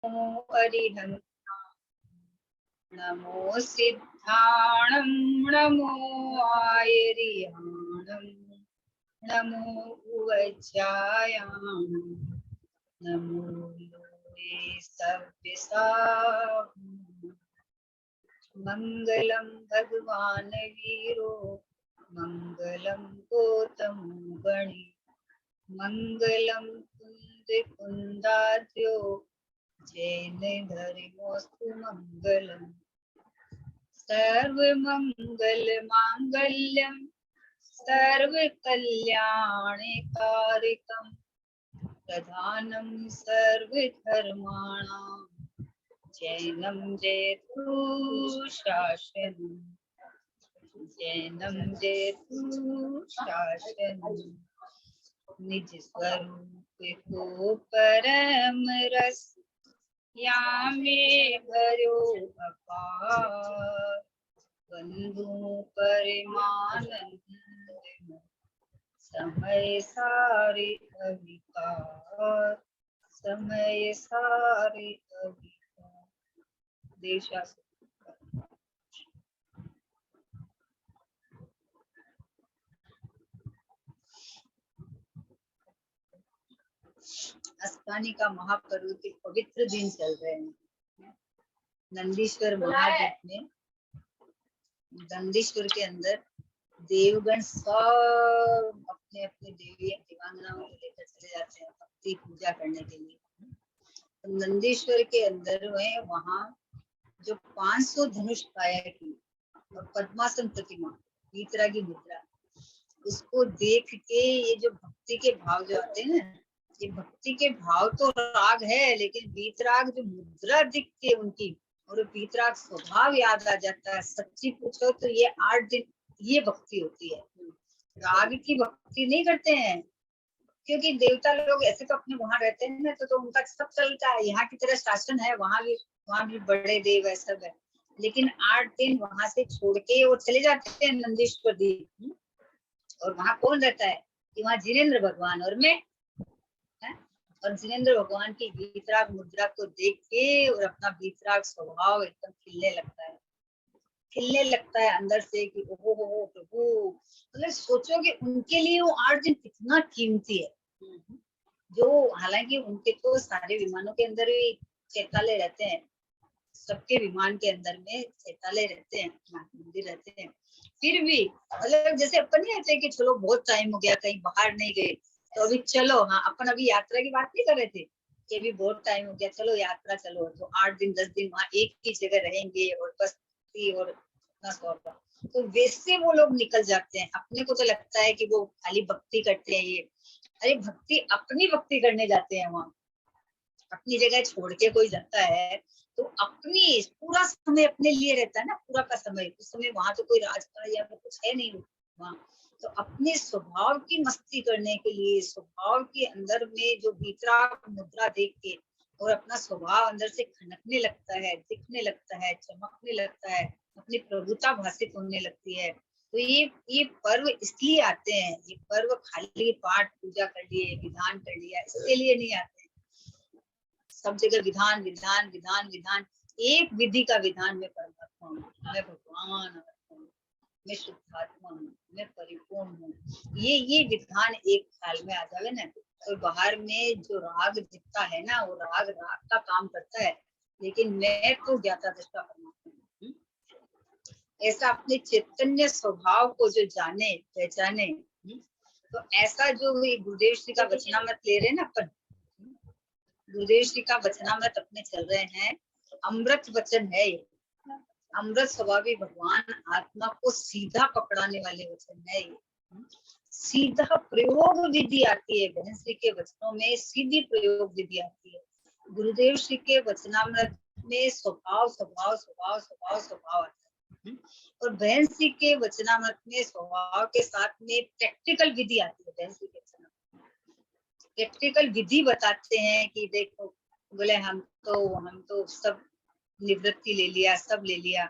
अरिहंत, नमो सिद्धाणं, नमो आयरिहाणं, नमो उवज्जायां, नमो लोये सव्यसाहम्। मंगलम भगवान वीरो, मंगलम गौतम गणि, मंगलम कुंद कुंदाद्यो, जैन धर्मोस्तु मंगलम। सर्व मंगल मांगल्यम, सर्व कल्याणकारिकम, प्रधानम सर्व धर्माणां, जैनम जयतु शासनम, जैनम जयतु शासनम। निज स्वरूप को परम रस, यामे भरो अपार, बंधु परमानंद, समय सारे अविकार, समय सारे अविकार। देशा अस्तानी का महापर्व के पवित्र दिन चल रहे हैं। नंदीश्वर महाद्वीप में, नंदीश्वर के अंदर देवगण सब अपने अपने देवी देवांगनाओं को लेकर चले जाते हैं भक्ति पूजा करने के लिए। तो नंदीश्वर के अंदर में वहाँ जो 500 धनुष काया की और पद्मासन प्रतिमा, वीतरागी मुद्रा, उसको देख के ये जो भक्ति के भाव जो आते हैं ना, ये भक्ति के भाव तो राग है, लेकिन वीतराग जो मुद्रा दिख के उनकी और वीतराग स्वभाव याद आ जाता है। सच्ची पूछो तो ये 8 दिन ये भक्ति होती है। राग की भक्ति नहीं करते हैं, क्योंकि देवता लोग ऐसे तो अपने वहां रहते हैं ना, तो उनका सब चलता है। यहाँ की तरह शासन है, वहां भी बड़े देव है, सब है। लेकिन 8 दिन वहां से छोड़ के वो चले जाते हैं नंदीश्वर द्वीप। और वहां कौन रहता है कि वहां जिनेंद्र भगवान और मैं है? और जिनेंद्र भगवान की वीतराग मुद्रा को देख के और अपना वीतराग स्वभाव एकदम खिलने लगता है अंदर से कि ओहो हो प्रभु। मतलब सोचो कि उनके लिए वो 8 दिन कितना कीमती है। जो हालांकि उनके तो सारे विमानों के अंदर भी चैताले रहते हैं, सबके विमान के अंदर में चैताले रहते हैं, मंदिर रहते हैं। फिर भी मतलब जैसे अपन नहीं रहते कि चलो बहुत टाइम हो गया कहीं बाहर नहीं गए, तो अभी चलो, हाँ अपन अभी यात्रा की बात नहीं कर रहे थे कि अभी बहुत टाइम हो गया, चलो यात्रा चलो, तो 8 दिन 10 दिन वहां एक ही जगह रहेंगे और बस और अपना सौदा। तो वैसे वो लोग निकल जाते हैं। अपने को तो लगता है कि वो खाली भक्ति करते हैं ये, अरे भक्ति अपनी भक्ति करने जाते हैं वहां। अपनी जगह छोड़ के कोई जाता है तो अपनी पूरा समय अपने लिए रहता है ना, पूरा का समय। उस समय वहां तो कोई राजकाज या कुछ है नहीं वहां, तो अपने स्वभाव की मस्ती करने के लिए, स्वभाव के अंदर में जो वीतराग मुद्रा देख के और अपना स्वभाव अंदर से खनकने लगता है, दिखने लगता है, चमकने लगता है, अपनी प्रभुता भाषित होने लगती है। तो ये पर्व इसलिए आते हैं। ये पर्व खाली पाठ पूजा कर लिए, विधान कर लिया, इसके लिए नहीं आते। सब जगह विधान विधान विधान विधान, एक विधि का विधान में परमात्मा हूँ, मैं भगवान हूँ, मैं शुद्धात्मा हूँ, मैं परिपूर्ण हूँ। ये विधान एक ख्याल में आ जावे ना, तो बाहर में जो राग दिखता है ना, वो राग का काम करता है, लेकिन मैं तो ज्ञाता दृष्टा परमात्मा हूँ। ऐसा अपने चैतन्य स्वभाव को जो जाने पहचाने, तो ऐसा जो गुरुदेव श्री का वचनामृत ले रहे हैं ना अपन, गुरुदेव श्री का वचनामृत अपने चल रहे हैं, अमृत वचन है ये। अमृत स्वभावी भगवान आत्मा को सीधा पकड़ाने वाले वचन है ये। सीधा प्रयोग विधि आती है बहन श्री के वचनों में, सीधी प्रयोग विधि आती है। गुरुदेव श्री के वचनामृत में स्वभाव स्वभाव स्वभाव स्वभाव स्वभाव आता है, और बहन श्री के वचनामृत में स्वभाव के साथ में प्रैक्टिकल विधि आती है। बहन श्री के प्रैक्टिकल विधि बताते हैं कि देखो, बोले हम तो सब निवृत्ति ले लिया, सब ले लिया,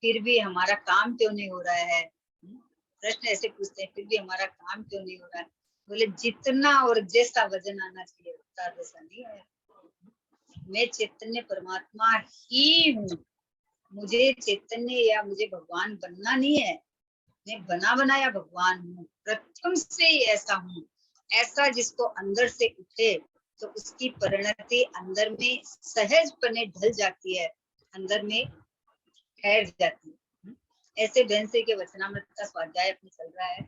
फिर भी हमारा काम क्यों नहीं हो रहा है। प्रश्न ऐसे पूछते हैं, फिर भी हमारा काम क्यों नहीं हो रहा है। बोले जितना और जैसा वजन आना चाहिए उतना वैसा नहीं है। मैं चैतन्य परमात्मा ही हूँ, मुझे चैतन्य या मुझे भगवान बनना नहीं है, मैं बना बनाया भगवान हूँ, प्रथम से ही ऐसा हूँ। ऐसा जिसको अंदर से उठे तो उसकी परिणति अंदर में सहजपने ढल जाती है, अंदर में ठहर जाती है। ऐसे बेंसे के वचनामृत का स्वाध्याय अपने चल रहा है,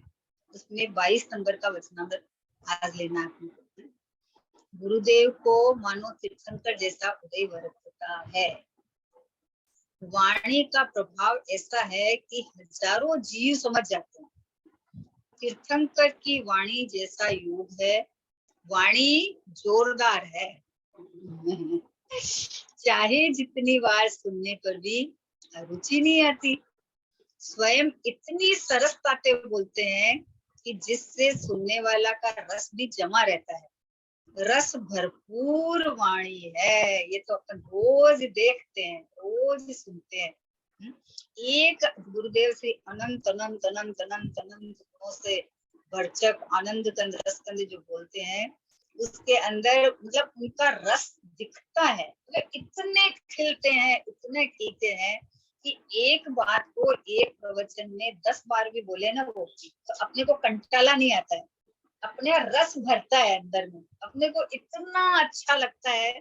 उसमें 22 नंबर का वचनामृत आज लेना है। गुरुदेव को मानो तीर्थंकर जैसा उदय बरसता है। वाणी का प्रभाव ऐसा है कि हजारों जीव समझ जाते हैं। तीर्थंकर की वाणी जैसा योग है, वाणी जोरदार है। चाहे जितनी बार सुनने पर भी रुचि नहीं आती। स्वयं इतनी सरस बातें बोलते हैं कि जिससे सुनने वाला का रस भी जमा रहता है। रस भरपूर वाणी है, ये तो अपन रोज देखते हैं, रोज सुनते हैं। एक गुरुदेव श्री अनंत अनंत अनंत अनंत अनंत गुणों से भरचक आनंद कंद रस कंद जो बोलते हैं, उसके अंदर मतलब उनका रस दिखता है, मतलब इतने खिलते हैं, इतने खिलते हैं कि एक बात को एक प्रवचन में 10 बार भी बोले ना वो, तो अपने को कंटाला नहीं आता है, अपने रस भरता है अंदर में, अपने को इतना अच्छा लगता है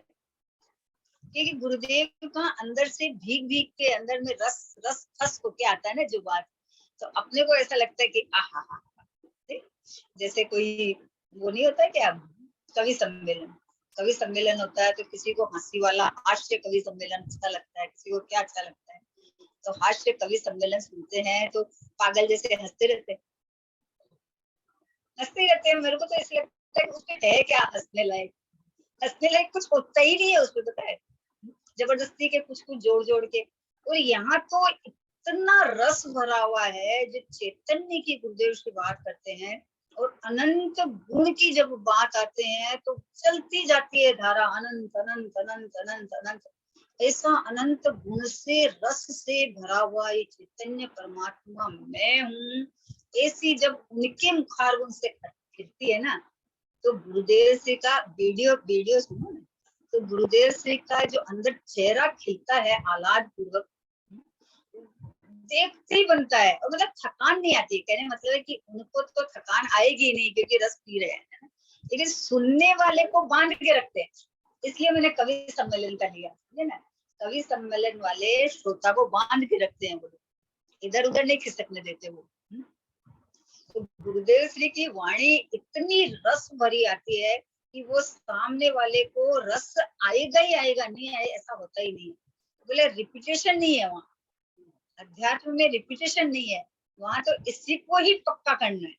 क्योंकि गुरुदेव का अंदर से भीग भीग के अंदर में रस रस रस होके आता है ना जो बात, तो अपने को ऐसा लगता है कि आहा हा, जैसे कोई वो नहीं होता है क्या, कवि सम्मेलन होता है तो किसी को हंसी वाला हास्य कवि सम्मेलन अच्छा लगता है, किसी को क्या अच्छा लगता है, तो हास्य कवि सम्मेलन सुनते हैं तो पागल जैसे हंसते रहते हैं, मेरे को तो इसलिए लगता है उसमें है क्या हंसने लायक, हंसने लायक कुछ होता ही नहीं है उसमें, पता है, जबरदस्ती के कुछ कुछ जोड़ जोड़ के। और यहाँ तो इतना रस भरा हुआ है, जो चैतन्य की गुरुदेव की बात करते हैं और अनंत गुण की जब बात आते हैं तो चलती जाती है धारा, अनंत अनंत अनंत अनंत अनंत, ऐसा अनंत गुण से रस से भरा हुआ ये चैतन्य परमात्मा मैं हूँ, ऐसी जब उनके मुखारविंद से खिलती है ना, तो गुरुदेव से का वीडियो वीडियो सुनो ना, तो गुरुदेव से का जो अंदर चेहरा खिलता है आह्लाद पूर्वक, देखते ही बनता है, और मतलब थकान नहीं आती, कहने मतलब है कि उनको तो थकान आएगी नहीं क्योंकि रस पी रहे हैं, लेकिन सुनने वाले को बांध के रखते हैं, इसलिए मैंने कवि सम्मेलन का लिया है ना, कवि सम्मेलन वाले श्रोता को बांध के रखते हैं, वो इधर उधर नहीं खिसकने देते वो। तो गुरुदेव श्री की वाणी इतनी रस भरी आती है कि वो सामने वाले को रस आएगा ही आएगा, नहीं आए ऐसा होता ही नहीं, बोले रिपीटेशन नहीं है वहाँ, अध्यात्म में रिपीटेशन नहीं है वहां, तो इसी को ही पक्का करना है,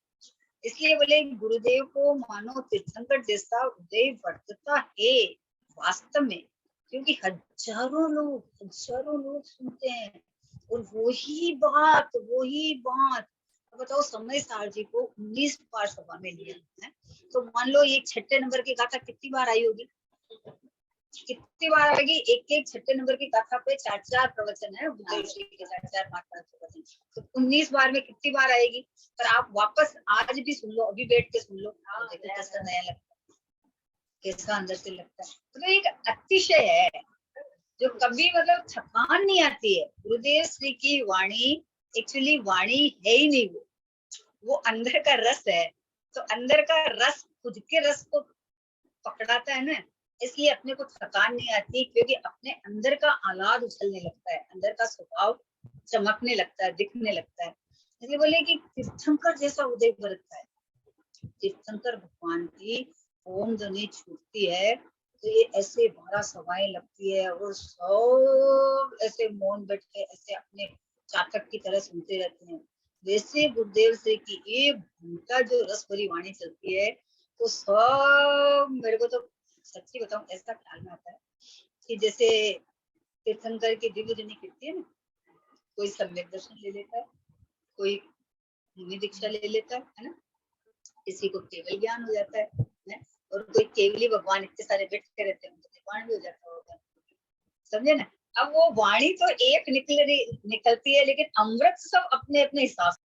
इसलिए बोले गुरुदेव को मानो तीर्थंकर जैसा उदय वर्तता है वास्तव में, क्योंकि हजारों लोग सुनते हैं और वही बात बताओ, समय सार जी को 19 बार सभा में लिया है, तो मान लो ये 6 नंबर की गाथा कितनी बार आई होगी, कितनी बार आएगी, एक एक 6 नंबर की गाथा पे 4-4 प्रवचन है, के 4-4 5-5 प्रवचन, तो 19 बार में कितनी बार आएगी, पर आप वापस आज भी सुन लो, अभी बैठ के सुन लो, तो देखो कैसा नया लगता है, कैसा अंदर से लगता है, तो एक अतिशय है जो कभी मतलब थकान नहीं आती है। गुरुदेव श्री की वाणी एक्चुअली वाणी है ही नहीं, वो अंदर का रस है, तो अंदर का रस खुद के रस को पकड़ाता है ना, इसलिए अपने को थकान नहीं आती, क्योंकि अपने अंदर का आह्लाद उछलने लगता है, अंदर का स्वभाव चमकने लगता है, दिखने लगता है, इसलिए बोले कि तीर्थंकर जैसा उदय बरतता है, तीर्थंकर भगवान की ओम ध्वनि छूटती है तो ये ऐसे 12 सभाएं लगती है और सब ऐसे मौन बैठ के ऐसे अपने चातक की तरह सुनते रहते हैं, वैसे गुरुदेव से की 1 घंटा जो रस भरी वाणी चलती है, तो सब मेरे को तो सच्ची बताऊं ऐसा ख्याल में आता है कि जैसे तीर्थंकर की दिव्य ध्वनि गिरती है ना, कोई सम्यक दर्शन ले लेता है, कोई मुनि दीक्षा ले लेता है ना, किसी को केवल ज्ञान हो जाता है? और कोई केवली भगवान इतने सारे बैठे रहते हैं, तो निर्वाण भी हो जाता होगा, समझे ना। अब वो वाणी तो एक निकलती है, लेकिन अमृत सब अपने अपने हिसाब से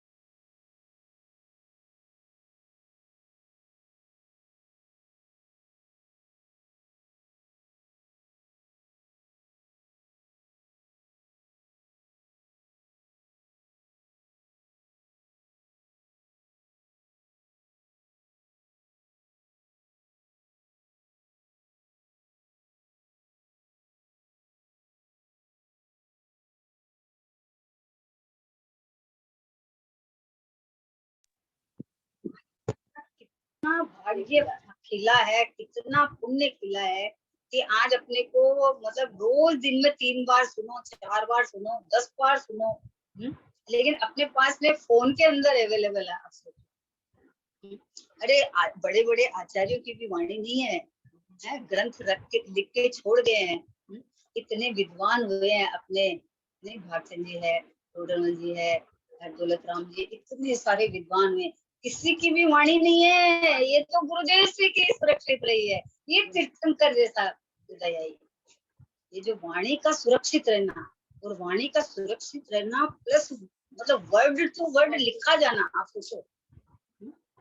कितना भाग्य खिला है, कितना पुण्य खिला है कि आज अपने को मतलब रोज दिन में 3 बार सुनो, 4 बार सुनो, 10 बार सुनो, लेकिन अपने पास में फोन के अंदर अवेलेबल है। आप सोचो, अरे बड़े बड़े आचार्यों की भी वाणी नहीं है, ग्रंथ रख के लिख के छोड़ गए हैं। इतने विद्वान हुए हैं अपने, नहीं भागचंद जी है, टोडरमल जी है, दौलत राम जी, इतने सारे विद्वान हुए, किसी की भी वाणी नहीं है। ये तो गुरुदेव श्री की सुरक्षित रही है। ये तीर्थंकर जैसा दयाई, ये जो वाणी का सुरक्षित रहना और वाणी का सुरक्षित रहना प्लस मतलब वर्ड टू वर्ड लिखा जाना, आप सोचो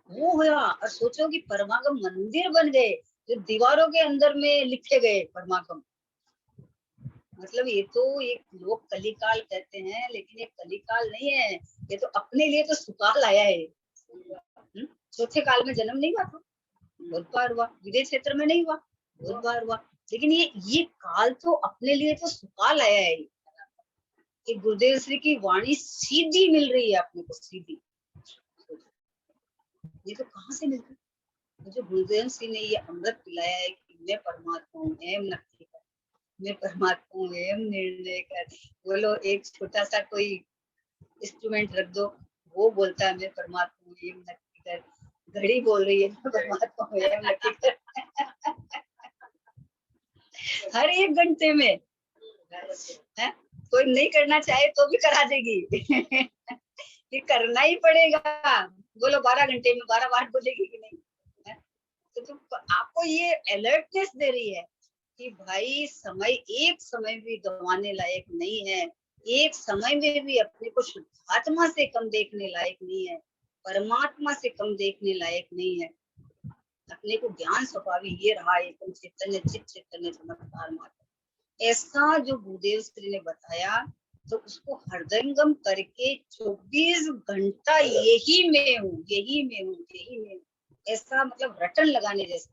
वो हुआ। और सोचो कि परमागम मंदिर बन गए जो दीवारों के अंदर में लिखे गए परमागम। मतलब ये तो एक लोग कलिकाल कहते हैं, लेकिन ये कलिकाल नहीं है, ये तो अपने लिए तो सुकाल आया है। चौथे काल में जन्म नहीं हुआ था, बहुत बार हुआ, विदेश क्षेत्र में नहीं हुआ, बहुत बार हुआ, लेकिन ये काल तो अपने लिए तो सुकाल आया है कि गुरुदेव श्री की वाणी सीधी मिल रही है अपने को, सीधी। ये तो कहाँ से मिलती, मुझे गुरुदेव श्री ने ये अमृत पिलाया है कि मैं परमात्मा हूँ, एम नक्की कर, मैं परमात्मा हूँ, एम निर्णय कर। बोलो एक छोटा सा कोई इंस्ट्रूमेंट रख दो, वो बोलता है मैं परमात्मा हूँ, एम नक्की कर। घड़ी बोल रही है मैं परमात्मा हूँ, एम नक्की कर। हर एक घंटे में है, कोई नहीं करना चाहे तो भी करा देगी। ये करना ही पड़ेगा। बोलो 12 घंटे में 12 बार बोलेगी कि नहीं? तो आपको ये अलर्टनेस दे रही है कि भाई समय एक समय भी गंवाने लायक नहीं है, एक समय में भी अपने को शुद्धात्मा से कम देखने लायक नहीं है, परमात्मा से कम देखने लायक नहीं है। अपने को ज्ञान स्वभावी ये रहा एकदम चैतन्य चित्त, चैतन्य चमत्कार मात्र। ऐसा जो गुरुदेव श्री ने बताया, तो उसको हृदयंगम करके 24 घंटा यही में हूँ, यही में हूँ, यही में हूँ, ऐसा मतलब रटन लगाने जैसा।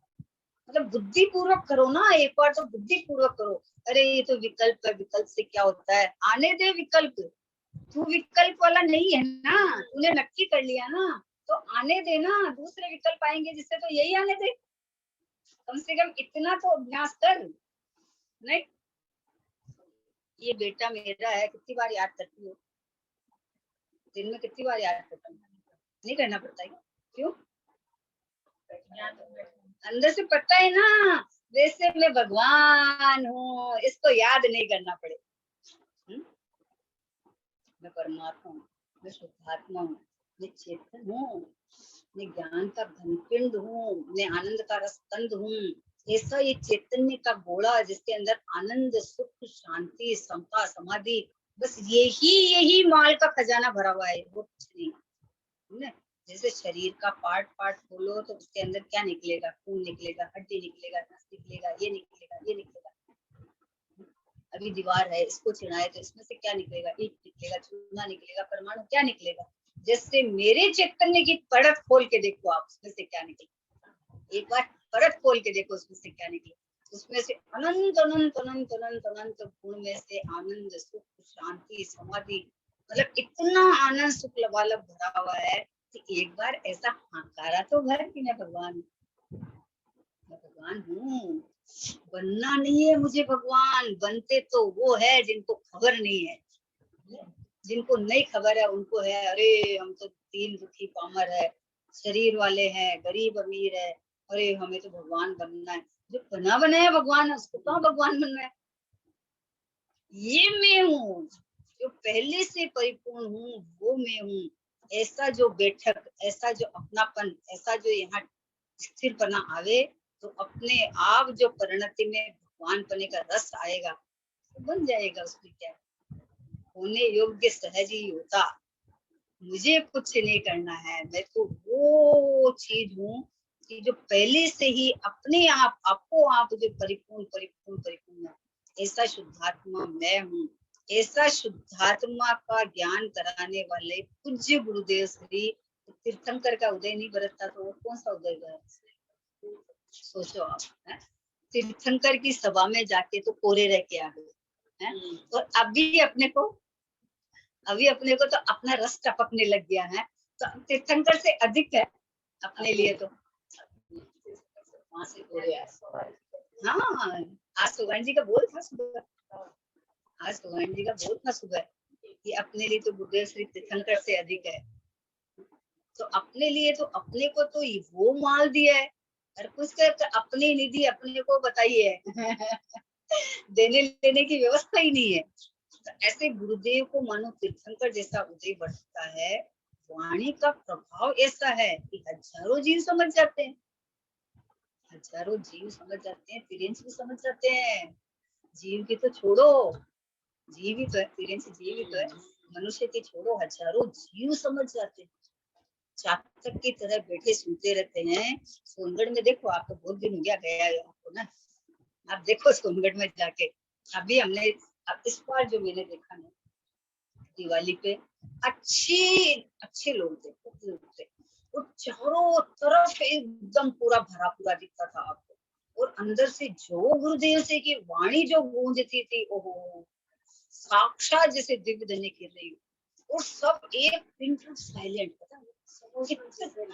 मतलब बुद्धि पूर्वक करो ना, एक बार तो बुद्धि पूर्वक करो। अरे ये तो विकल्प है, विकल्प से क्या होता है, आने दे विकल्प। तू विकल्प वाला नहीं है ना, तूने नक्की कर लिया ना, तो आने दे ना, दूसरे विकल्प आएंगे जिससे, तो यही आने दे। कम से कम इतना तो अभ्यास कर। नहीं, ये बेटा मेरा है, कितनी बार याद करती हो, दिन में कितनी बार याद करता हूँ, नहीं करना पड़ता है क्यों? अंदर से पता है ना, वैसे मैं भगवान हूँ, इसको याद नहीं करना पड़े। मैं परमात्मा हूँ, मैं शुद्धात्मा हूँ, मैं चेतन हूँ, मैं ज्ञान का घनपिंड हूँ, मैं आनंद का रसकंद हूँ। ऐसा ये चैतन्य का घोड़ा जिसके अंदर आनंद, सुख, शांति, समता, समाधि, बस यही माल का खजाना भरा हुआ है, वो कुछ नहीं। जैसे शरीर का पार्ट पार्ट खोलो तो उसके अंदर क्या निकलेगा, खून निकलेगा, हड्डी निकलेगा, नस निकलेगा, ये निकलेगा, ये निकलेगा। अभी दीवार है, इसको छिड़ाए तो इसमें से क्या निकलेगा, ईंट निकलेगा, चूना निकलेगा, परमाणु क्या निकलेगा। जैसे मेरे चैतन्य की परत खोल के देखो आप, उसमें से क्या निकलेगा, एक बार परत खोल के देखो उसमें से क्या निकले। उसमें से अनंत अनंत अनंत अनंत अनंत गुण में से आनंद, सुख, शांति, समाधि, मतलब इतना आनंद सुख लबालब भरा हुआ है कि एक बार ऐसा हाकारा तो भर कि मैं भगवान हूँ। बनना नहीं है मुझे भगवान, बनते तो वो है जिनको खबर नहीं है, जिनको नहीं खबर है उनको है, अरे हम तो तीन दुखी पामर है, शरीर वाले हैं, गरीब अमीर है, अरे हमें तो भगवान बनना है। जो बना बनाया भगवान है उसको कहाँ भगवान बनना है। ये मैं हूँ जो पहले से परिपूर्ण हूँ, वो मैं हूँ। ऐसा जो बैठक, ऐसा जो अपनापन, ऐसा जो यहाँ स्थिर बना आवे, तो अपने आप जो परिणति में भगवान पने का रस आएगा, तो बन जाएगा। उसमें क्या होने योग्य सहज ही होता। मुझे कुछ नहीं करना है, मैं तो वो चीज हूँ कि जो पहले से ही अपने आप आपको आप जो परिपूर्ण परिपूर्ण परिपूर्ण है, ऐसा शुद्धात्मा मैं हूँ। ऐसा शुद्धात्मा का ज्ञान कराने वाले पूज्य गुरुदेव श्री तीर्थंकर का उदय नहीं बरतता तो वो कौन सा उदय बरत। सोचो आप, तीर्थंकर की सभा में जाके तो कोरे रह के आ गए, और अभी अपने को तो अपना रस टपकने लग गया है, तो तीर्थंकर से अधिक है अपने लिए तो। वहां से पूरे हाँ, आज सुगन जी का बोल था सुबह, आज सुगन जी का बोल था सुबह कि अपने लिए तो गुरुदेव श्री तीर्थंकर से अधिक है। तो अपने लिए तो अपने को तो वो माल दिया है, और कुछ कर अपनी निधि अपने को बताइए देने लेने की व्यवस्था ही नहीं है। तो ऐसे गुरुदेव को मानो तीर्थंकर जैसा उदय बढ़ता है, वाणी का प्रभाव ऐसा है कि हजारों जीव समझ जाते हैं, हजारों जीव समझ जाते हैं, तिरेंच भी समझ जाते हैं। जीव की तो छोड़ो, जीव ही तो है, तिरेंच जीव ही तो है, मनुष्य की छोड़ो, हजारों जीव समझ जाते हैं। चातक की तरह बैठे सुनते रहते हैं। सोनगढ़ में देखो, आप तो बहुत दिन हो गया गया है आपको ना, आप देखो सोनगढ़ में जाके। अभी हमने अब इस बार जो मैंने देखा ना दिवाली पे, अच्छे लोग थे, और चारों तरफ एकदम पूरा भरा पूरा दिखता था आपको, और अंदर से जो गुरुदेव से की वाणी जो गूंजती थी, ओहो, साक्षात जैसे दिव्य ध्वनि खेल रही हो, और सब एक मिनट साइलेंट,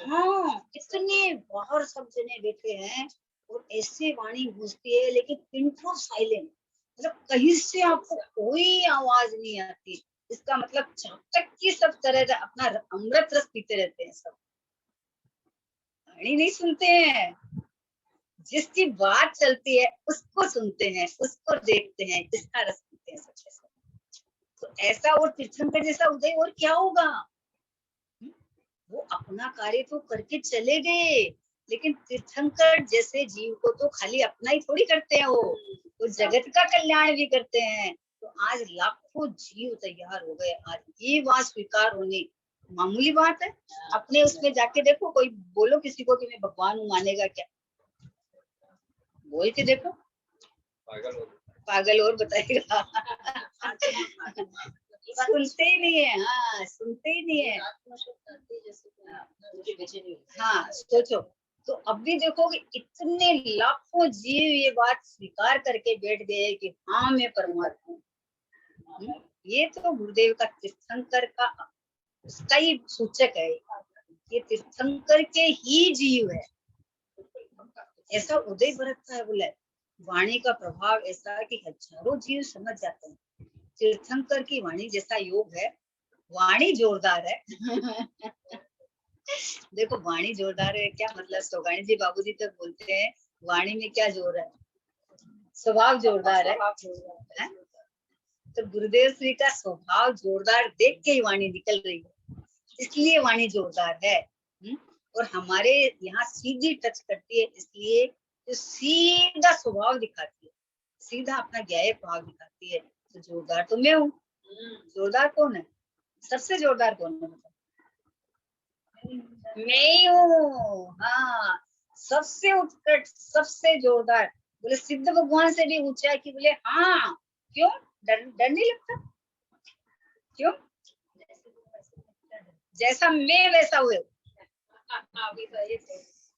हाँ, इतने बाहर सब जने बैठे हैं और ऐसे वाणी गूंजती है, लेकिन पिंटू साइलेंट, मतलब कहीं से आपको कोई आवाज नहीं आती। इसका मतलब जब तक की सब तरह अपना अमृत रस पीते रहते हैं, सब वाणी नहीं सुनते हैं, जिसकी बात चलती है उसको सुनते हैं, उसको देखते हैं, जिसका रस पीते हैं सबके सब। तो ऐसा और तीर्थंकर जैसा उदय और क्या होगा। वो अपना कार्य तो करके चले गए, लेकिन तीर्थंकर जैसे जीव को तो खाली अपना ही थोड़ी करते हैं, वो जगत का कल्याण भी करते हैं। तो आज लाखों जीव तैयार हो गए, आज ये बात स्वीकार होनी मामूली बात है। अपने उसमें जाके देखो, कोई बोलो किसी को कि मैं भगवान हूँ, मानेगा क्या? बोल के देखो, पागल और बताएगा सुनते ही नहीं है, हाँ, सुनते ही नहीं है। हाँ, सोचो, तो अब भी देखो कि इतने लाखों जीव ये बात स्वीकार करके बैठ गए कि हाँ मैं परमात्मा हूँ। ये तो गुरुदेव का तीर्थंकर का उसका ही सूचक है, ये तीर्थंकर के ही जीव है, ऐसा उदय बरतता है। बोले वाणी का प्रभाव ऐसा कि हजारों जीव समझ जाते हैं। तीर्थंकर की वाणी जैसा योग है, वाणी जोरदार है देखो वाणी जोरदार है क्या मतलब, सोगाणी जी बाबूजी तक बोलते हैं वाणी में क्या जोर है, स्वभाव जोरदार है? तो गुरुदेव श्री का स्वभाव जोरदार देख के ही वाणी निकल रही है, इसलिए वाणी जोरदार है। और हमारे यहाँ सीधी टच करती है, इसलिए जो सीधा स्वभाव दिखाती है, सीधा अपना ज्ञाय भाव दिखाती है। तो जोरदार तो मैं हूँ, जोरदार कौन है, सबसे जोरदार कौन है, मैं ही हूँ। हाँ, सबसे उत्कट, सबसे जोरदार। बोले सिद्ध भगवान से भी ऊंचा है कि बोले हाँ, क्यों डर नहीं लगता, क्यों? जैसा मैं वैसा हुए,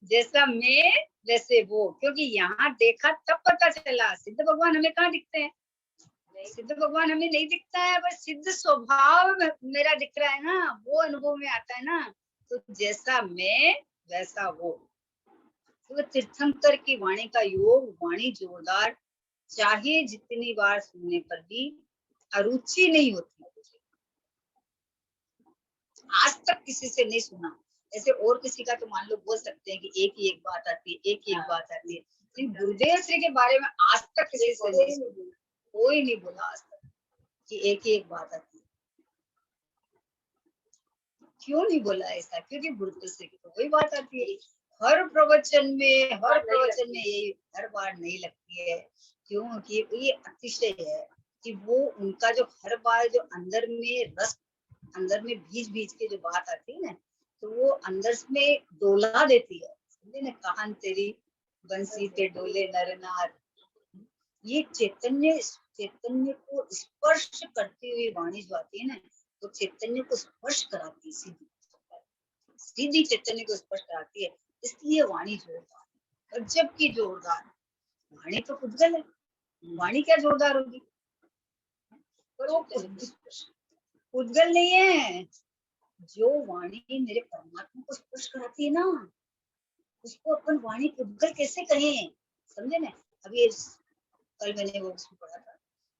जैसा मैं वैसे वो, क्योंकि यहाँ देखा तब पता चला सिद्ध भगवान हमें कहाँ दिखते हैं, सिद्ध भगवान हमें नहीं दिखता है, बस सिद्ध स्वभाव मेरा दिख रहा है ना, वो अनुभव में आता है ना। तो जैसा मैं वैसा वो, तो तीर्थंकर की वाणी का योग, वाणी जोरदार, चाहे जितनी बार सुनने पर भी अरुचि नहीं होती। आज तक किसी से नहीं सुना ऐसे, और किसी का तो मान लो बोल सकते हैं कि एक ही एक बात आती है, एक ही एक बात आती है, लेकिन गुरुदेव श्री के बारे में आज तक किसी से नहीं सुना, कोई नहीं बोला आज तक कि एक ही एक बात आती है। क्यों नहीं बोला ऐसा, क्योंकि गुरुदेव श्री की तो वही बात आती है, हर प्रवचन में यही हर बार नहीं लगती है। क्योंकि ये अतिशय है कि वो उनका जो हर बार जो अंदर में रस, अंदर में बीज के जो बात आती है ना, तो वो अंदर में डोला देती है। समझे ना, कहान तेरी बंसी पे डोले नर नार, ये चैतन्य को स्पर्श करती हुई वाणी जो आती है ना, तो चैतन्य को स्पर्श कराती है, सीधी चैतन्य को स्पर्श कराती है, इसलिए वाणी जोरदार है। और जबकि जोरदार वाणी तो उज्जवल है, वाणी क्या जोरदार होगी, पर वो उज्जवल नहीं है। जो वाणी मेरे परमात्मा को स्पर्श कराती है ना, उसको अपन वाणी पुद्गल कैसे कहें, समझे ना। अभी कल मैंने वो उसमें पढ़ा था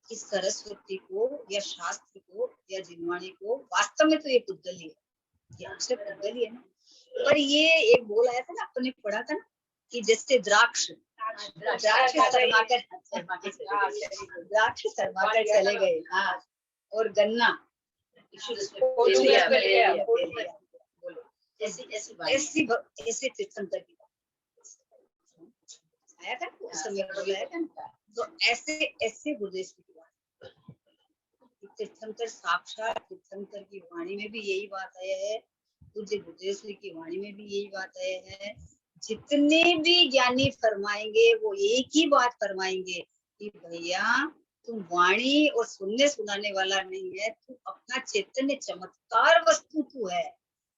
कि सरस्वती को या शास्त्र को या जिनवाणी को वास्तव में तो ये पुद्गल ही है, ये अक्षर पुद्गल ही है ना। पर ये एक बोल आया था ना, अपने पढ़ा था ना कि जैसे द्राक्ष शर्माकर चले गए, हाँ, और गन्ना ऐसे तीर्थंकर की आया था उस समय बोला था ना, तो ऐसे ऐसे गुरुदेव की बात, तीर्थंकर साक्षात तीर्थंकर की वाणी में भी यही बात आया है, पूज्य गुरुदेव की वाणी में भी यही बात आया है। जितने भी ज्ञानी फरमाएंगे वो एक ही बात फरमाएंगे कि भैया तुम वाणी और सुनने सुनाने वाला नहीं है, तू अपना चैतन्य चमत्कार वस्तु तू है,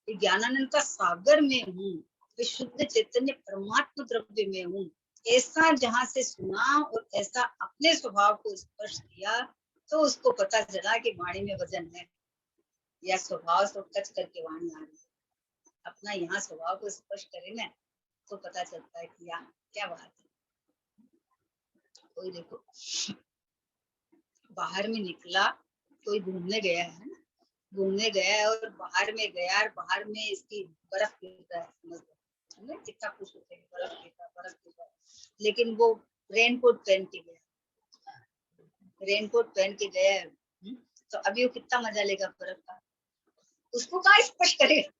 ज्ञानानंद का सागर में हूँ, शुद्ध चैतन्य परमात्मा द्रव्य में हूँ, ऐसा जहाँ से सुना और ऐसा अपने स्वभाव को स्पर्श किया तो उसको पता चला कि वाणी में वजन है, या स्वभाव से टच करके वाणी आ रही है। अपना यहाँ स्वभाव को स्पर्श करे ना तो पता चलता है कि यार क्या बात है। कोई देखो बाहर में निकला, कोई घूमने गया है ना, घूमने गया है और बाहर में गया और बाहर में इसकी बर्फ गिर रहा है, समझ कितना खुश होते हैं, बर्फ गिर रहा है, लेकिन वो रेनकोट पहन के गया, रेनकोट पहन के गया है, तो अभी वो कितना मजा लेगा बर्फ का, उसको कहाँ स्पर्श करेगा।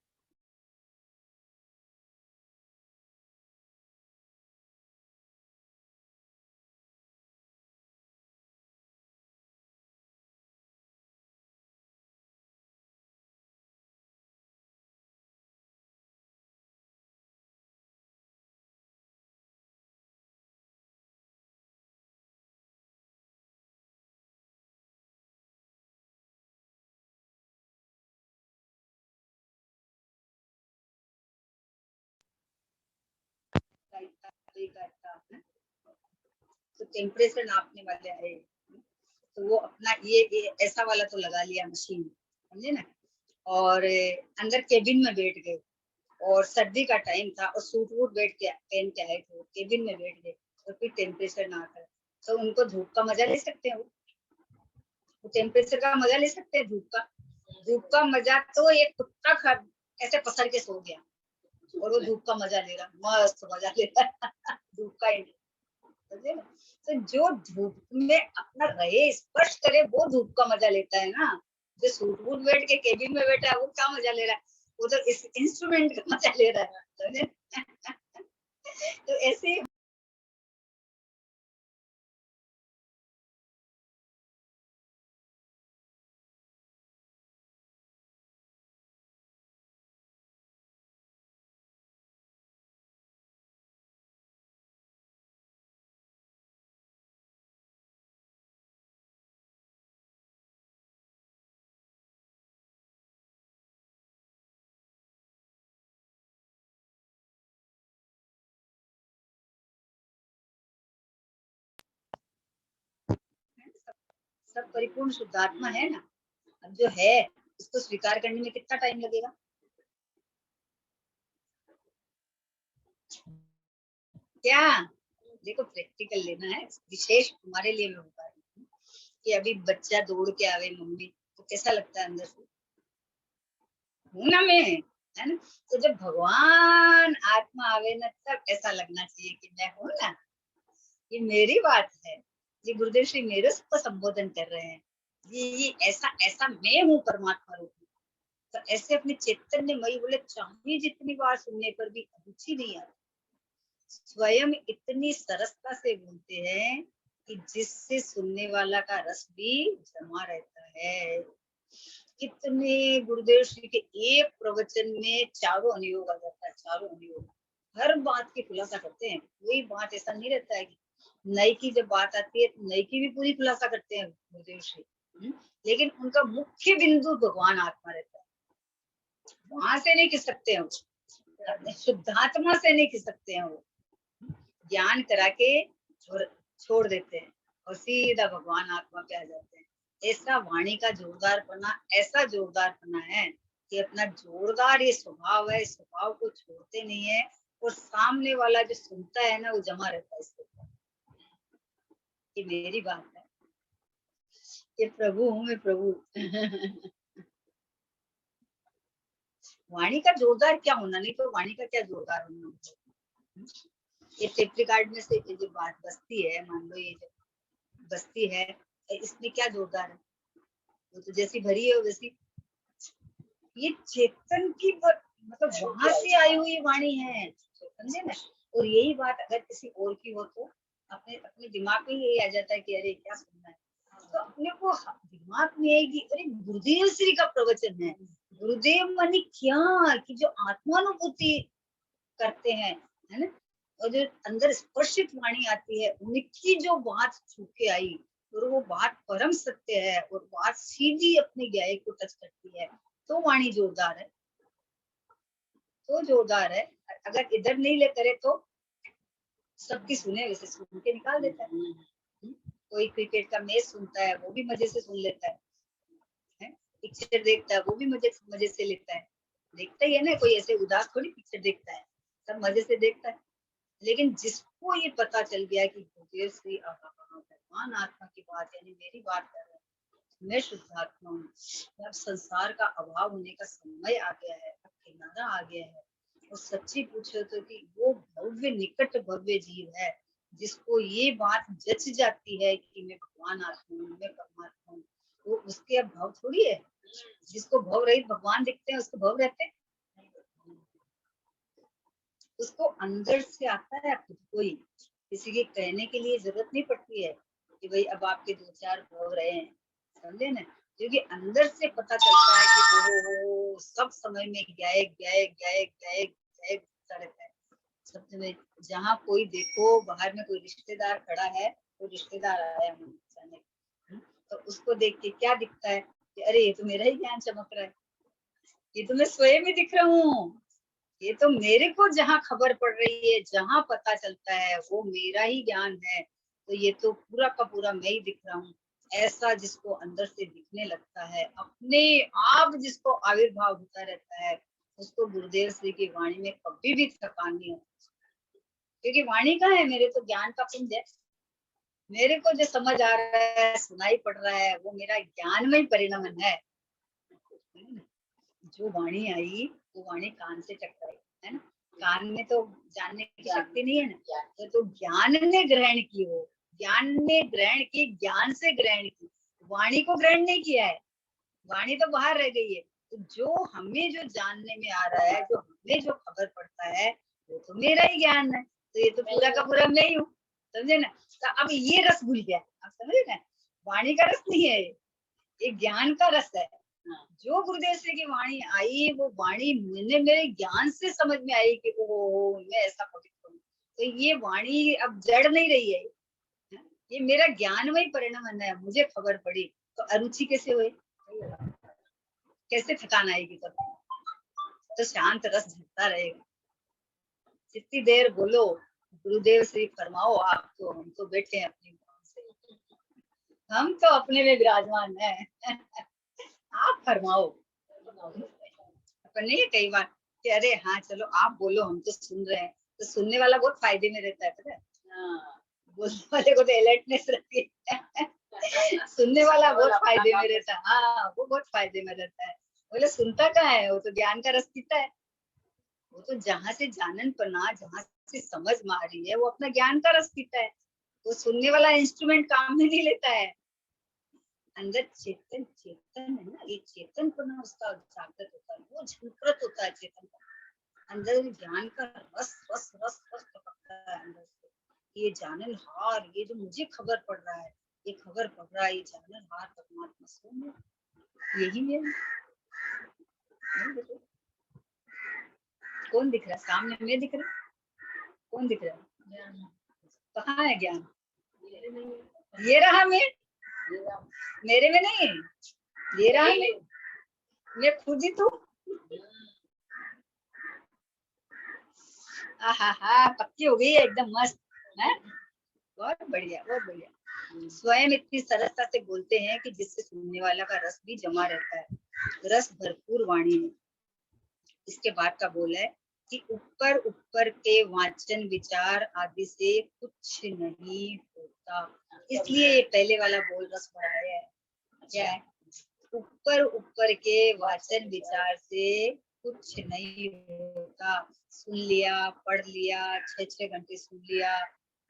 तो टेम्परेचर नापने वाले आए, तो वो अपना ये ऐसा वाला तो लगा लिया मशीन, समझे ना, और अंदर केबिन में बैठ गए, और सर्दी का टाइम था और सूट वूट बैठ के पहन के आए थे, केबिन में बैठ गए, और फिर टेम्परेचर ना कर, तो उनको धूप का मजा ले सकते हैं, वो टेम्परेचर का मजा ले सकते हैं, धूप का मजा तो एक कुत्ता खा ऐसे पसर के सो गया और वो धूप का मजा ले रहा, मस्त मजा ले रहा धूप का, समझे ना। तो जो धूप में अपना रहे स्पर्श करे वो धूप का मजा लेता है ना, जो सूट वूट बैठ के केबिन में बैठा है वो क्या मजा ले रहा है, वो तो इस इंस्ट्रूमेंट का मजा ले रहा है, समझे तो ऐसे सब परिपूर्ण शुद्धात्मा है ना, अब जो है उसको स्वीकार करने में कितना टाइम लगेगा। क्या देखो प्रैक्टिकल लेना है, विशेष तुम्हारे लिए मैं बता रही हूँ कि अभी बच्चा दौड़ के आवे मम्मी तो कैसा लगता है अंदर से, हूं ना मैं, है ना। तो जब भगवान आत्मा आवे ना तब ऐसा लगना चाहिए कि मैं हूं ना, ये मेरी बात है, ये गुरुदेव श्री मेरे को संबोधन कर रहे हैं, ये ऐसा ऐसा मैं हूँ परमात्मा रूप में। तो ऐसे अपने चैतन्य मई बोले चाहे जितनी बार सुनने पर भी रुचि नहीं आती, स्वयं इतनी सरसता से बोलते हैं कि जिससे सुनने वाला का रस भी जमा रहता है। कितने गुरुदेव श्री के एक प्रवचन में चारों अनुयोग आ जाता है, चारों अनुयोग हर बात की खुलासा करते हैं, कोई बात ऐसा नहीं रहता है कि नई की जब बात आती है तो नई की भी पूरी खुलासा करते हैं गुरुदेव श्री, लेकिन उनका मुख्य बिंदु भगवान आत्मा रहता है, वहां से नहीं खिसकते हैं वो, शुद्धात्मा से नहीं खिसकते हैं वो, ज्ञान करा के छोड़ देते हैं और सीधा भगवान आत्मा पे आ जाते हैं। ऐसा वाणी का जोरदारपना, ऐसा जोरदारपना है कि अपना जोरदार ये स्वभाव है, इस स्वभाव को छोड़ते नहीं है और सामने वाला जो सुनता है ना वो जमा रहता है इसके ऊपर। ये मेरी बात है, ये प्रभु हूँ मैं, प्रभु। वाणी का जोरदार क्या होना, नहीं तो वाणी का क्या जोरदार होना। ये टेप रिकॉर्ड में से जो बात बजती है, मान लो ये जो बजती है, इसमें क्या जोरदार है? वो तो जैसी भरी है वैसी। ये चेतन की मतलब वहां से आई हुई वाणी है, समझे ना। और यही बात अगर किसी और की हो तो अपने अपने दिमाग में यही आ जाता है कि अरे क्या सुनना है, तो अपने को दिमाग में आएगी अरे गुरुदेव श्री का प्रवचन है। गुरुदेव मानी क्या कि जो आत्मानुभूति करते हैं, है ना, और जो अंदर स्पर्शित वाणी आती है, उनकी जो बात छू के आई और वो बात परम सत्य है और बात सीधी अपने ज्ञाय को टच करती है, तो वाणी जोरदार है, तो जोरदार है। अगर इधर नहीं ले करे तो सबकी सुने वैसे सुन के निकाल देता है। कोई क्रिकेट का मैच सुनता है वो भी मजे से सुन लेता है, पिक्चर देखता है वो भी मजे से लेता है, देखता ही है ना, कोई ऐसे उदास थोड़ी पिक्चर देखता है, सब मजे से देखता है। लेकिन जिसको ये पता चल गया कि गुरुदेव श्री भगवान आत्मा की बात, यानी मेरी बात कर रहे हैं, मैं शुद्ध आत्मा हूँ, अब संसार का अभाव होने का समय आ गया है, अब किनारा आ गया है, और सच्ची पूछो तो कि वो भव्य निकट भव्य जीव है जिसको ये बात जच जाती है कि मैं भगवान आत्मा हूँ, मैं परमात्मा हूँ, वो उसके अब भाव थोड़ी है। जिसको भाव रहित भगवान दिखते हैं उसको भाव रहते हैं, उसको अंदर से आता है खुद को ही, किसी के कहने के लिए जरूरत नहीं पड़ती है कि भाई अब आपके 2-4 भाव रहे हैं, समझे ना, क्योंकि अंदर से पता चलता है कि ओ सब समय में गायक गायक गायक गायक गायक रहता है सब में। जहाँ कोई देखो बाहर में कोई रिश्तेदार खड़ा है, कोई रिश्तेदार आया अचानक, तो उसको देख के क्या दिखता है कि अरे ये तो मेरा ही ज्ञान चमक रहा है, ये तो मैं स्वयं ही दिख रहा हूँ, ये तो मेरे को जहाँ खबर पड़ रही है, जहाँ पता चलता है वो मेरा ही ज्ञान है, तो ये तो पूरा का पूरा मैं ही दिख रहा हूँ। ऐसा जिसको अंदर से दिखने लगता है, अपने आप जिसको आविर्भाव होता रहता है, उसको गुरुदेव श्री की वाणी में कभी भी थकान नहीं होती, क्योंकि वाणी का है, मेरे तो ज्ञान का पुंज है, मेरे को जो समझ आ रहा है, सुनाई पड़ रहा है, वो मेरा ज्ञान में परिणमन है। जो वाणी आई वो वाणी कान से टकराई, है ना, कान में तो जानने की शक्ति नहीं है ना, तो ज्ञान ने ग्रहण की, वो ज्ञान ने ग्रहण की, ज्ञान से ग्रहण की, वाणी को ग्रहण नहीं किया है, वाणी तो बाहर रह गई है। तो जो हमें जो जानने में आ रहा है, जो हमें जो खबर पड़ता है, वो तो मेरा ही ज्ञान है, तो ये तो पूरा का पूरा मैं ही हूँ, समझे ना। तो अब ये रस भूल गया, आप समझे ना, वाणी का रस नहीं है ये ज्ञान का रस है। जो गुरुदेव श्री की वाणी आई, वो वाणी मैंने मेरे ज्ञान से समझ में आई कि ओ मैं ऐसा पवित्र हूँ, तो ये वाणी अब जड़ नहीं रही है, ये मेरा ज्ञानमय परिणाम है, मुझे खबर पड़ी, तो अरुचि कैसे हुई, कैसे थकान आएगी, तो शांत रस झरता रहेगा। जितनी देर बोलो गुरुदेव श्री फरमाओ, आप तो हम तो बैठे हैं अपनी, हम तो अपने में विराजमान है। आप फरमाओ, नहीं कई बार कि अरे हाँ चलो आप बोलो हम तो सुन रहे हैं, तो सुनने वाला बहुत फायदे में रहता है, पता है, बोलने वाले को तो अलर्टनेस रहती है। सुनने वाला बहुत फायदे में रहता है, हाँ वो बहुत फायदे में रहता है। बोले सुनता कहाँ है, वो तो ज्ञान का रस पीता है, वो तो जहाँ से जानन पना, जहाँ से समझ में आ रही है, वो अपना ज्ञान का रस पीता है, वो सुनने वाला इंस्ट्रूमेंट काम में नहीं लेता है। अंदर चेतन चेतन है ना, ये चेतन पना उसका जागृत होता है, वो झंकृत होता है चेतन का, अंदर ज्ञान का रस रस रस रस टपकता है अंदर से। ये जानन हार, ये जो मुझे खबर पड़ रहा है, ये खबर पड़ रहा है, ये जानन हार परमात्मा स्वयं, यही मेरा। कौन दिख रहा है सामने, मैं दिख रहा, कौन दिख रहा है, कहाँ है ज्ञान, ये रहा मैं, मेरे में नहीं, ये रहा मैं खुद ही तो। आहा पक्की हो गई है एकदम मस्त है, बहुत बढ़िया बहुत बढ़िया। स्वयं इतनी सरलता से बोलते हैं कि जिससे सुनने वाला का रस भी जमा रहता है, रस भरपूर वाणी है। इसके बाद का बोल है कि ऊपर ऊपर के वाचन विचार आदि से कुछ नहीं होता। इसलिए ये पहले वाला बोल रस बढ़ाया है। क्या है? ऊपर ऊपर के वाचन विचार से कुछ नहीं होता। सुन लिया, पढ़ लिया, 6 घंटे सुन लिया,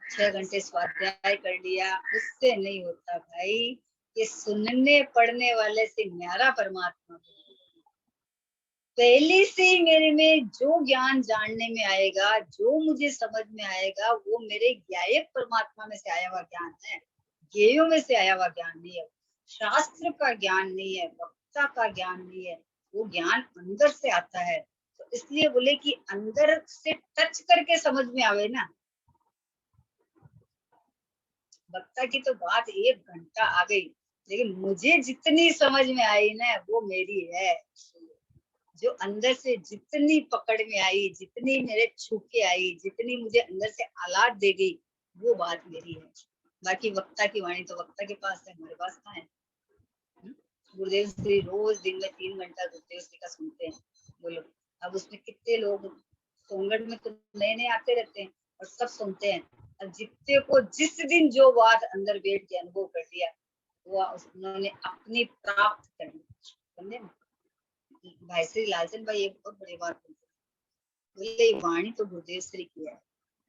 6 घंटे स्वाध्याय कर लिया, उससे नहीं होता भाई। ये सुनने पढ़ने वाले से न्यारा परमात्मा। पहले से मेरे में जो ज्ञान जानने में आएगा, जो मुझे समझ में आएगा, वो मेरे ज्ञायक परमात्मा में से आया हुआ ज्ञान है, ज्ञेयों में से आया हुआ ज्ञान नहीं है, शास्त्र का ज्ञान नहीं है, वक्ता का ज्ञान नहीं है। वो ज्ञान अंदर से आता है। तो इसलिए बोले कि अंदर से टच करके समझ में आवे ना। वक्ता की तो बात 1 घंटा आ गई, लेकिन मुझे जितनी समझ में आई ना, वो मेरी है। जो अंदर से जितनी पकड़ में आई, जितनी मेरे छू के आई, जितनी मुझे अंदर से आलाद दे गई, वो बात मेरी है। बाकी वक्ता की वाणी तो वक्ता के पास है, हमारे पास कहाँ है। गुरुदेव श्री रोज दिन में 3 घंटा गुरुदेव श्री का सुनते हैं। बोलो, अब उसमें कितने लोग सोनगढ़ में तो नए नए आते रहते हैं और सब सुनते हैं। अब जितने को जिस दिन जो बात अंदर बैठ के अनुभव कर लिया, वो उन्होंने अपनी प्राप्त कर ली। समझे ना? भाई श्री लालचंद भाई एक बहुत बड़ी बात बोले, वाणी तो गुरुदेव श्री की है,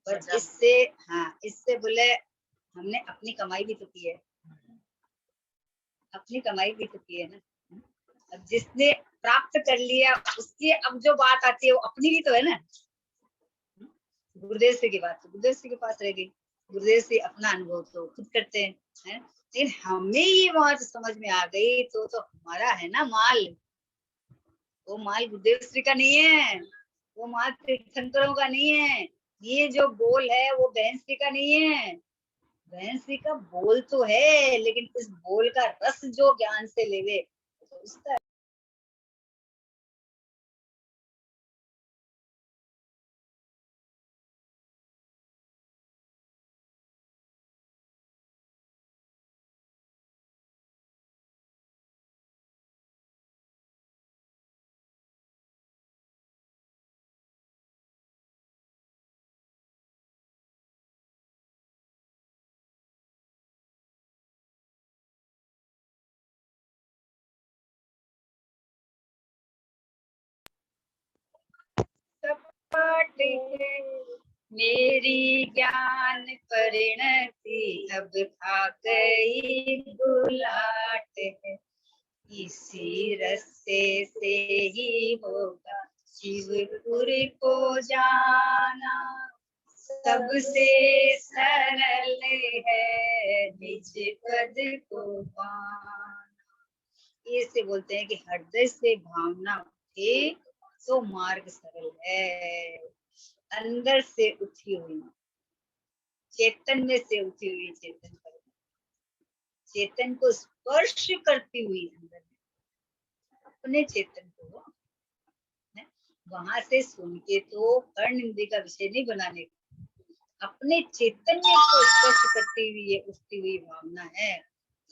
पर इससे, हाँ, इससे बोले हमने अपनी कमाई भी तो की है, अपनी कमाई भी तो की है ना। अब जिसने प्राप्त कर लिया, उसकी अब जो बात आती है वो अपनी भी तो है ना। गुरुदेव श्री की बात तो गुरुदेव श्री के पास रह गई। गुरुदेव श्री अपना अनुभव तो खुद करते हैं, है? लेकिन हमें ये बात समझ में आ गई तो हमारा है ना माल। वो माल गुरुदेव श्री का नहीं है, वो माल तीर्थंकरों का नहीं है। ये जो बोल है वो बहन श्री का नहीं है। बहन श्री का बोल तो है, लेकिन इस बोल का रस जो ज्ञान से लेवे, तो उसका सपाट है मेरी ज्ञान परिणति, अब खा गई बुलाट है। इसी रस्ते से ही होगा शिवपुर को जाना, सबसे सरल है निज पद को पाना। ये से बोलते हैं कि हृदय से भावना उठे तो मार्ग सरल है। अंदर से उठी हुई, चेतन में से उठी हुई चेतन पर, चेतन को स्पर्श करती हुई अंदर अपने चेतन को, वहां से सुन के तो कर्ण इंद्रिय का विषय नहीं बनाने, अपने चैतन्य को स्पर्श करती हुई ये उठती हुई भावना है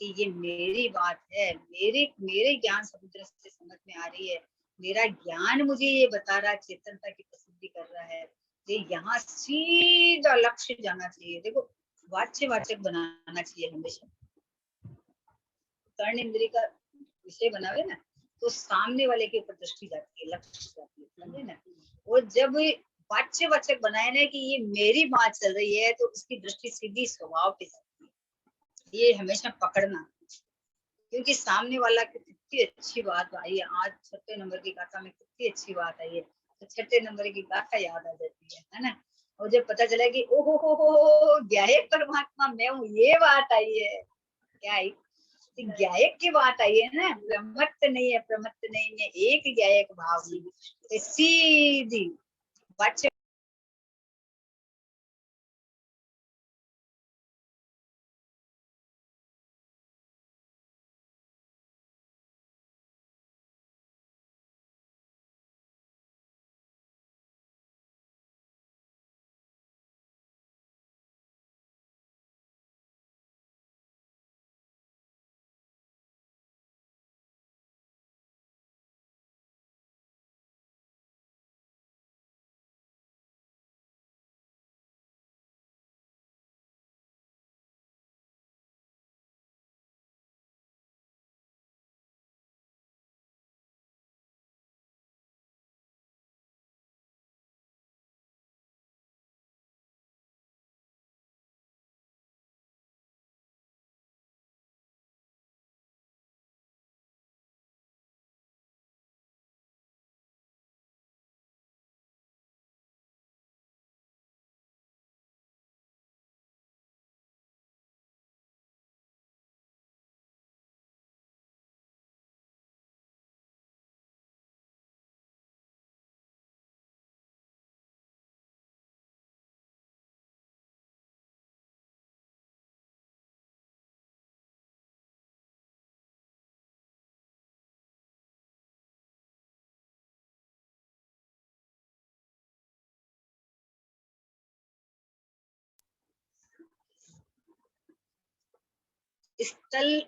कि ये मेरी बात है, मेरे मेरे ज्ञान समुद्र से समझ में आ रही है। मेरा ज्ञान मुझे ये बता रहा है, चेतनता की प्रसिद्धि कर रहा है। ये यहाँ सीधा लक्ष्य जाना चाहिए। देखो, वाच्य वाचक बनाना चाहिए हमेशा। कर्ण इंद्रिय का विषय बनावे ना, तो सामने वाले के ऊपर दृष्टि जाती है, लक्ष्य जाती है, समझे ना। और जब वाच्य वाचक बनाए ना कि ये मेरी बात चल रही है, तो उसकी दृष्टि सीधी स्वभाव पे जाती है। ये हमेशा पकड़ना, क्योंकि सामने वाला की कितनी अच्छी बात आई है, आज 6 नंबर की गाथा में कितनी अच्छी बात आई है, तो 6 नंबर की गाथा याद आ जाती है ना। और जब पता चला कि ओहो हो गया है परमात्मा मैं हूँ, ये बात आई है, क्या आई? ज्ञायक की बात आई है ना, प्रमत्त नहीं है, प्रमत्त नहीं है, एक ज्ञायक भाव में सीधी वाच्य स्थल